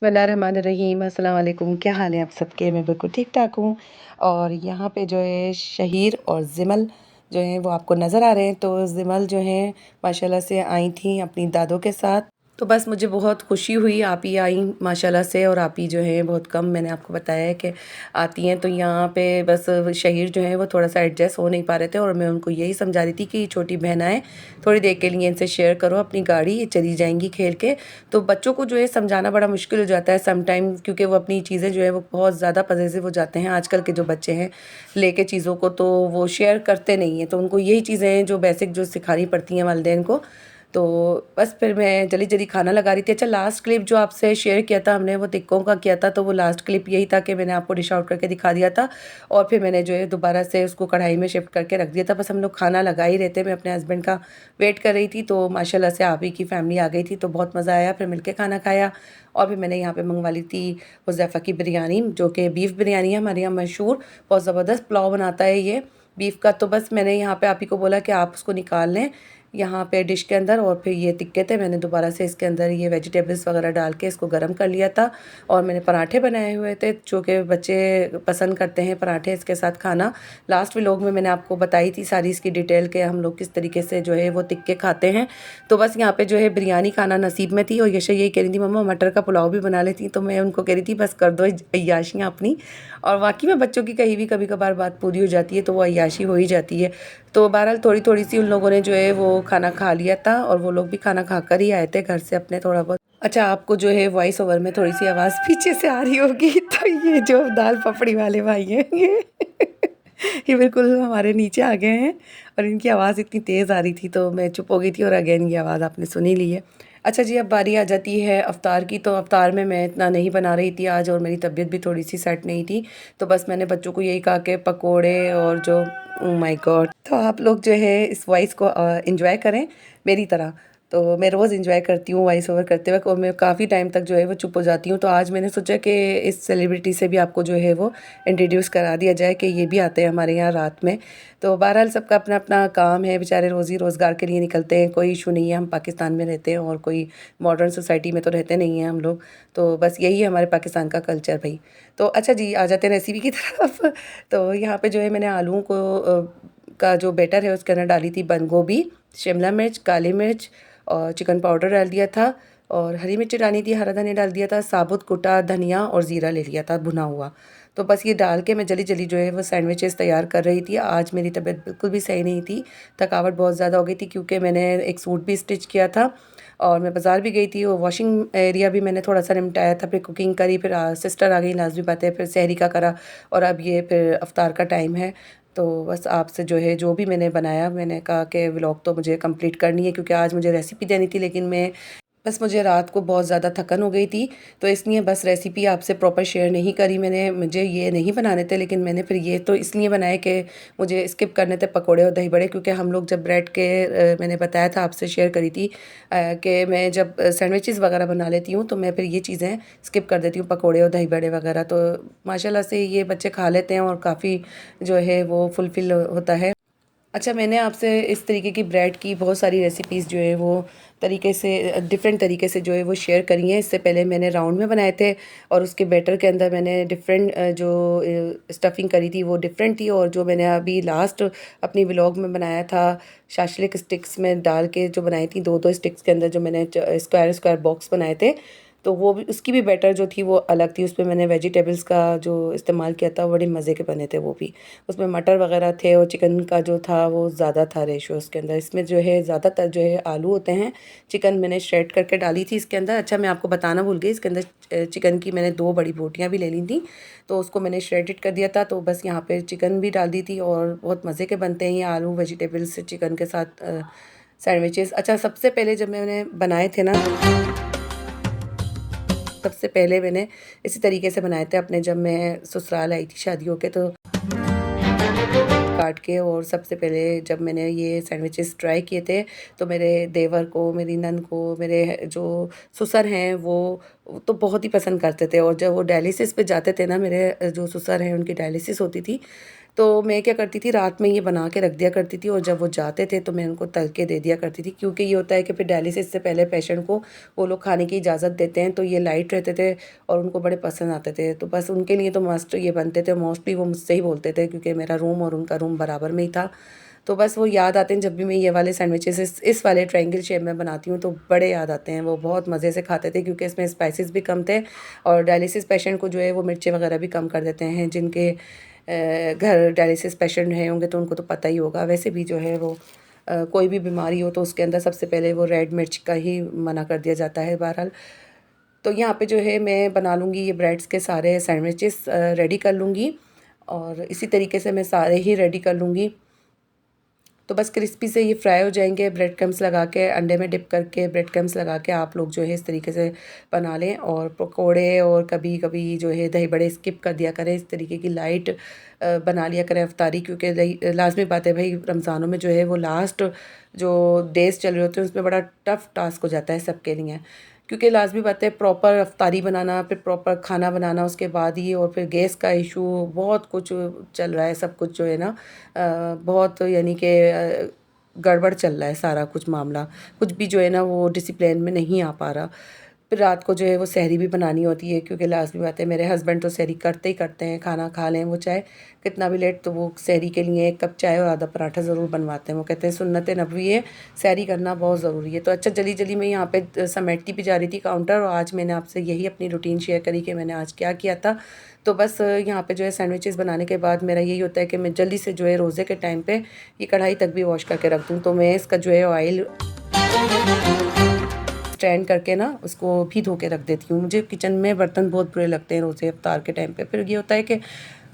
बिस्मिल्लाहिर्रहमानिर्रहीम, अस्सलाम वालेकुम। क्या हाल है आप सबके? मैं बिल्कुल ठीक-ठाक हूँ। और यहाँ पे जो है शहीर और ज़िमल जो हैं वो आपको नज़र आ रहे हैं। तो ज़िमल जो हैं माशाल्लाह से आई थीं अपनी दादों के साथ। तो बस मुझे बहुत खुशी हुई, आप ही आईं माशाल्लाह से। और आप ही जो हैं बहुत कम मैंने आपको बताया है कि आती हैं। तो यहाँ पे बस शहीर जो हैं वो थोड़ा-सा एडजस्ट हो नहीं पा रहे थे और मैं उनको यही समझा रही थी कि छोटी बहन आए, थोड़ी देर के लिए इनसे शेयर करो अपनी गाड़ी, ये चली जाएँगी खेल के। तो बच्चों को जो है समझाना बड़ा मुश्किल हो जाता है सम टाइम, क्योंकि वो अपनी चीज़ें जो है वो बहुत ज़्यादा पॉसेसिव हो जाते हैं। आजकल के जो बच्चे हैं लेके चीज़ों को, तो वो शेयर करते नहीं हैं। तो उनको यही चीज़ें हैं जो बेसिक जो सिखानी पड़ती हैं वालिदैन को। तो बस फिर मैं जल्दी-जल्दी खाना लगा रही थी। अच्छा, लास्ट क्लिप जो आपसे शेयर किया था हमने वो टिक्कों का किया था, तो वो लास्ट क्लिप यही था कि मैंने आपको डिश आउट करके दिखा दिया था और फिर मैंने जो है दोबारा से उसको कढ़ाई में शिफ्ट करके रख दिया था। बस हम लोग खाना लगा ही रहे थे, मैं अपने हस्बैंड का वेट कर रही थी। तो माशाल्लाह से आप ही की फैमिली आ गई थी, तो बहुत मज़ा आया। फिर मिलके खाना खाया और फिर मैंने यहाँ पे मंगवा ली थी हुज़ैफ़ा की बिरयानी, जो कि बीफ बिरयानी है हमारे यहाँ मशहूर। बहुत ज़बरदस्त पुलाव बनाता है ये बीफ का। तो बस मैंने यहाँ पे आप ही को बोला कि आप उसको निकाल लें यहाँ पे डिश के अंदर। और फिर ये टिक्के थे, मैंने दोबारा से इसके अंदर ये वेजिटेबल्स वगैरह डाल के इसको गर्म कर लिया था। और मैंने पराठे बनाए हुए थे, जो कि बच्चे पसंद करते हैं पराठे इसके साथ खाना। लास्ट व्लॉग में मैंने आपको बताई थी सारी इसकी डिटेल के हम लोग किस तरीके से जो है वो टिक्के खाते हैं। तो बस यहाँ पे जो है बिरयानी खाना नसीब में थी और यशा यही कह रही थी मम्मा मटर का पुलाव भी बना लेती। तो मैं उनको कह रही थी बस कर दो अय्याशियाँ अपनी। और वाकई में बच्चों की कहीं भी कभी कभार बात पूरी हो जाती है तो वो अय्याशी हो ही जाती है। तो बहरहाल थोड़ी-थोड़ी सी उन लोगों ने जो है वो खाना खा लिया था और वो लोग भी खाना खाकर ही आए थे घर से अपने थोड़ा बहुत। अच्छा, आपको जो है वॉइस ओवर में थोड़ी-सी आवाज़ पीछे से आ रही होगी तो ये जो दाल पफड़ी वाले भाई हैं ये बिल्कुल हमारे नीचे आ गए हैं और इनकी आवाज़ इतनी तेज़ आ रही थी तो मैं चुप हो गई थी और अगेन ये आवाज़ आपने सुन ही ली है। अच्छा जी, अब बारी आ जाती है अफ्तार की। तो अफ्तार में मैं इतना नहीं बना रही थी आज और मेरी तबीयत भी थोड़ी-सी सेट नहीं थी। तो बस मैंने बच्चों को यही कहा कि पकोड़े और जो ओह माय गॉड! तो आप लोग जो है इस वॉइस को एन्जॉय करें मेरी तरह। तो मैं रोज़ एन्जॉय करती हूँ वॉइस ओवर करते वक़्त और मैं काफ़ी टाइम तक जो है वो चुप हो जाती हूँ। तो आज मैंने सोचा कि इस सेलिब्रिटी से भी आपको जो है वो इंट्रोड्यूस करा दिया जाए कि ये भी आते हैं हमारे यहाँ रात में। तो बहरहाल सबका अपना-अपना काम है, बेचारे रोज़ी-रोज़गार के लिए निकलते हैं, कोई इश्यू नहीं है। हम पाकिस्तान में रहते हैं और कोई मॉडर्न सोसाइटी में तो रहते नहीं हैं हम लोग। तो बस यही है हमारे पाकिस्तान का कल्चर भई। तो अच्छा जी, आ जाते हैं रेसिपी की तरफ। तो यहाँ पे जो है मैंने आलूओं को का जो बैटर है उसके अंदर डाली थी बंद गोभी, शिमला मिर्च, काली मिर्च और चिकन पाउडर डाल दिया था और हरी मिर्ची डाली थी, हरा धनिया डाल दिया था, साबुत कुटा धनिया और ज़ीरा ले लिया था भुना हुआ। तो बस ये डाल के मैं जल्दी-जल्दी जो है वो सैंडविचेस तैयार कर रही थी। आज मेरी तबीयत बिल्कुल भी सही नहीं थी, थकावट बहुत ज़्यादा हो गई थी क्योंकि मैंने एक सूट भी स्टिच किया था और मैं बाज़ार भी गई थी और वॉशिंग एरिया भी मैंने थोड़ा-सा निपटाया था, फिर कुकिंग करी, फिर सिस्टर आ गई, लाज़मी बात है, फिर सहरी का करा और अब ये फिर इफ्तार का टाइम है। तो बस आपसे जो है जो भी मैंने बनाया मैंने कहा कि व्लॉग तो मुझे कंप्लीट करनी है क्योंकि आज मुझे रेसिपी देनी थी, लेकिन मैं बस मुझे रात को बहुत ज़्यादा थकन हो गई थी, तो इसलिए बस रेसिपी आपसे प्रॉपर शेयर नहीं करी मैंने। मुझे ये नहीं बनाने थे, लेकिन मैंने फिर ये तो इसलिए बनाए कि मुझे स्किप करने थे पकोड़े और दही बड़े, क्योंकि हम लोग जब ब्रेड के मैंने बताया था आपसे शेयर करी थी कि मैं जब सैंडविचेस वगैरह बना लेती हूँ तो मैं फिर ये चीज़ें स्किप कर देती हूँ, पकोड़े और दही बड़े वगैरह। तो माशाल्लाह से ये बच्चे खा लेते हैं और काफ़ी जो है वो फुलफ़िल होता है। अच्छा, मैंने आपसे इस तरीके की ब्रेड की बहुत सारी रेसिपीज़ जो है वो तरीके से डिफ़रेंट तरीके से जो है वो शेयर करी हैं। इससे पहले मैंने राउंड में बनाए थे और उसके बैटर के अंदर मैंने डिफ़रेंट जो स्टफ़िंग करी थी वो डिफ़रेंट थी। और जो मैंने अभी लास्ट अपनी व्लॉग में बनाया था शाशलिक स्टिक्स में डाल के जो बनाई थी, 2-2 स्टिक्स के अंदर जो मैंने स्क्वायर बॉक्स बनाए थे, तो वो भी उसकी भी बैटर जो थी वो अलग थी। उसमें मैंने वेजिटेबल्स का जो इस्तेमाल किया था बड़े मज़े के बने थे वो भी। उसमें मटर वगैरह थे और चिकन का जो था वो ज़्यादा था रेशो उसके अंदर। इसमें जो है ज़्यादातर जो है आलू होते हैं, चिकन मैंने श्रेड करके डाली थी इसके अंदर। अच्छा, मैं आपको बताना भूल गई, इसके अंदर चिकन की मैंने 2 बड़ी बोटियाँ भी ले ली थी, तो उसको मैंने श्रेडेड कर दिया था। तो बस यहाँ पे चिकन भी डाल दी थी और बहुत मज़े के बनते हैं ये आलू वेजिटेबल्स चिकन के साथ सैंडविचेस। अच्छा, सबसे पहले जब मैंने बनाए थे ना, सबसे पहले मैंने इसी तरीके से बनाए थे अपने, जब मैं ससुराल आई थी शादी होके, तो काट के। और सबसे पहले जब मैंने ये सैंडविचेस ट्राई किए थे तो मेरे देवर को, मेरी नंद को, मेरे जो ससुर हैं वो तो बहुत ही पसंद करते थे। और जब वो डायलिसिस पे जाते थे ना, मेरे जो ससुर हैं उनकी डायलिसिस होती थी, तो मैं क्या करती थी, रात में ये बना के रख दिया करती थी और जब वो जाते थे तो मैं उनको तल के दे दिया करती थी, क्योंकि ये होता है कि फिर डायलिसिस से पहले पेशेंट को वो लोग खाने की इजाज़त देते हैं, तो ये लाइट रहते थे और उनको बड़े पसंद आते थे। तो बस उनके लिए तो मस्ट ये बनते थे, मोस्टली वो मुझसे ही बोलते थे क्योंकि मेरा रूम और उनका रूम बराबर में ही था। तो बस वो याद आते हैं जब भी मैं ये वाले सैंडविचेस इस वाले ट्रायंगल शेप में बनाती हूँ तो बड़े याद आते हैं। वो बहुत मज़े से खाते थे क्योंकि इसमें स्पाइसेस भी कम थे और डायलिसिस पेशेंट को जो है वो मिर्ची वगैरह भी कम कर देते हैं। जिनके घर डायलिसिस पेशेंट हैं होंगे तो उनको तो पता ही होगा। वैसे भी जो है वो कोई भी बीमारी हो तो उसके अंदर सबसे पहले वो रेड मिर्च का ही मना कर दिया जाता है बहरहाल। तो यहाँ पे जो है मैं बना लूँगी ये ब्रेड्स के सारे सैंडविचेस रेडी कर लूँगी और इसी तरीके से मैं सारे ही रेडी कर लूँगी। तो बस क्रिस्पी से ये फ्राई हो जाएंगे। ब्रेड क्रम्स लगा के अंडे में डिप करके ब्रेड क्रम्स लगा के आप लोग जो है इस तरीके से बना लें। और पकोड़े और कभी कभी जो है दही बड़े स्किप कर दिया करें, इस तरीके की लाइट बना लिया करें अफ्तारी, क्योंकि लाजमी बात है भाई, रमज़ानों में जो है वो लास्ट जो डेज़ चल रहे होते हैं उसमें बड़ा टफ़ टास्क हो जाता है सबके लिए, क्योंकि लाजमी बात है प्रॉपर अफ्तारी बनाना, फिर प्रॉपर खाना बनाना उसके बाद ही, और फिर गैस का इशू, बहुत कुछ चल रहा है, सब कुछ जो है ना बहुत यानी कि गड़बड़ चल रहा है सारा कुछ मामला, कुछ भी जो है ना वो डिसिप्लिन में नहीं आ पा रहा। फिर रात को जो है वो सहरी भी बनानी होती है, क्योंकि लाजमी बात है मेरे हस्बैंड तो सहरी करते ही करते हैं, खाना खा लें वो चाहे कितना भी लेट, तो वो सहरी के लिए 1 कप चाय और आधा पराठा ज़रूर बनवाते हैं। वो कहते हैं सुन्नत नबवी है, सहरी करना बहुत ज़रूरी है। तो अच्छा, जल्दी जल्दी मैं यहाँ पे समेटती भी जा रही थी काउंटर, और आज मैंने आपसे यही अपनी रूटीन शेयर करी कि मैंने आज क्या किया था। तो बस यहाँ पे जो है सैंडविचेस बनाने के बाद मेरा यही होता है कि मैं जल्दी से जो है रोज़े के टाइम पे ये कढ़ाई तक भी वॉश करके रख दूँ। तो मैं इसका जो है ऑयल स्टैंड करके ना उसको भी धो के रख देती हूँ। मुझे किचन में बर्तन बहुत बुरे लगते हैं रोज़े इफ्तार के टाइम पे। फिर ये होता है कि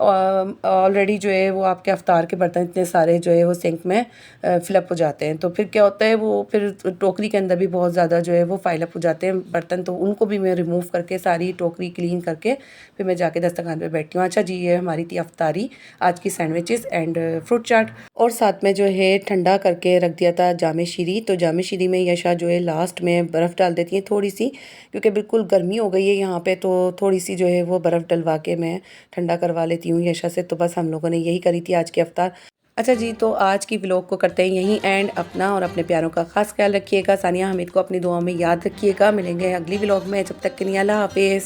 ऑलरेडी जो है वो आपके इफ्तार के बर्तन इतने सारे जो है वो सिंक में फिलअप हो जाते हैं, तो फिर क्या होता है वो फिर टोकरी के अंदर भी बहुत ज़्यादा जो है वो फाइल अप हो जाते हैं बर्तन, तो उनको भी मैं रिमूव करके सारी टोकरी क्लीन करके फिर मैं जाके दस्तरखान पे बैठती हूँ। अच्छा जी, ये हमारी थी अफ्तारी, आज की सैंडविचेस एंड फ्रूट चाट, और साथ में जो है ठंडा करके रख दिया था जामे शीरी। तो जामे शीरी में यशा जो है लास्ट में बर्फ़ डाल देती है थोड़ी सी, क्योंकि बिल्कुल गर्मी हो गई है यहाँ पे, तो थोड़ी सी जो है वो बर्फ़ डलवा के मैं ठंडा करवा लेती हूँ यशा से। तो बस हम लोगों ने यही करी थी आज की अफ्तार। अच्छा जी, तो आज की व्लॉग को करते हैं यहीं एंड। अपना और अपने प्यारों का खास ख्याल रखिएगा। सानिया हमीद को अपनी दुआ में याद रखिएगा। मिलेंगे अगली व्लॉग में, जब तक के लिए अल्लाह हाफिज़।